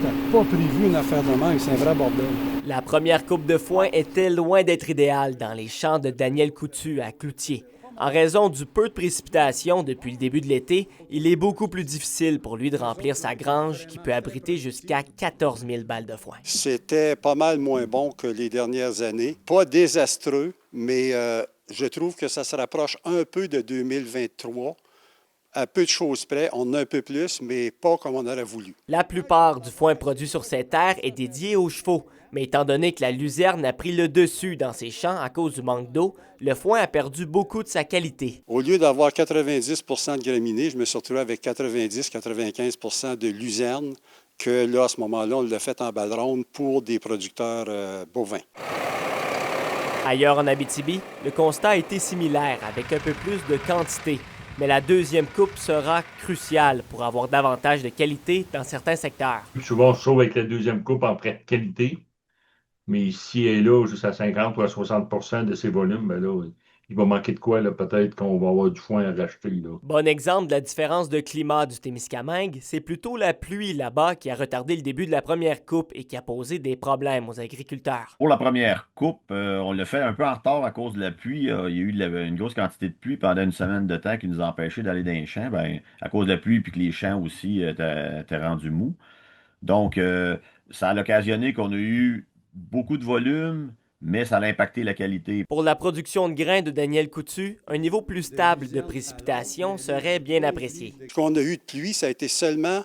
C'était pas prévu une affaire de même, c'est un vrai bordel. La première coupe de foin était loin d'être idéale dans les champs de Daniel Coutu à Cloutier. En raison du peu de précipitations depuis le début de l'été, il est beaucoup plus difficile pour lui de remplir sa grange qui peut abriter jusqu'à 14 000 balles de foin. C'était pas mal moins bon que les dernières années. Pas désastreux, mais je trouve que ça se rapproche un peu de 2023. À peu de choses près, on a un peu plus, mais pas comme on aurait voulu. La plupart du foin produit sur ces terres est dédié aux chevaux, mais étant donné que la luzerne a pris le dessus dans ces champs à cause du manque d'eau, le foin a perdu beaucoup de sa qualité. Au lieu d'avoir 90 de graminées, je me suis retrouvé avec 90-95 de luzerne, que là, à ce moment-là, on l'a fait en balle ronde pour des producteurs bovins. Ailleurs en Abitibi, le constat a été similaire avec un peu plus de quantité. Mais la deuxième coupe sera cruciale pour avoir davantage de qualité dans certains secteurs. Souvent, on se sauve avec la deuxième coupe en prêt de qualité, mais si elle est là, juste à 50 ou à 60 de ses volumes, ben là, il va manquer de quoi, là, peut-être qu'on va avoir du foin à racheter, là. Bon exemple de la différence de climat du Témiscamingue, c'est plutôt la pluie là-bas qui a retardé le début de la première coupe et qui a posé des problèmes aux agriculteurs. Pour la première coupe, on l'a fait un peu en retard à cause de la pluie. Il y a eu une grosse quantité de pluie pendant une semaine de temps qui nous a empêchés d'aller dans les champs. Ben, à cause de la pluie, puis que les champs aussi étaient rendus mous. Donc, ça a occasionné qu'on a eu beaucoup de volume, mais ça a impacté la qualité. Pour la production de grains de Daniel Coutu, un niveau plus stable de précipitation serait bien apprécié. Ce qu'on a eu de pluie, ça a été seulement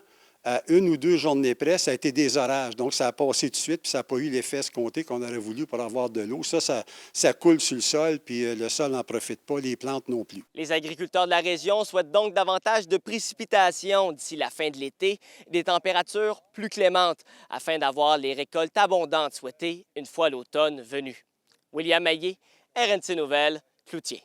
à 1 ou 2 journées près, ça a été des orages. Donc, ça a passé tout de suite, puis ça n'a pas eu l'effet escompté qu'on aurait voulu pour avoir de l'eau. Ça coule sur le sol, puis le sol n'en profite pas, les plantes non plus. Les agriculteurs de la région souhaitent donc davantage de précipitations d'ici la fin de l'été et des températures plus clémentes afin d'avoir les récoltes abondantes souhaitées une fois l'automne venu. William Maillé, RNC Nouvelles, Cloutier.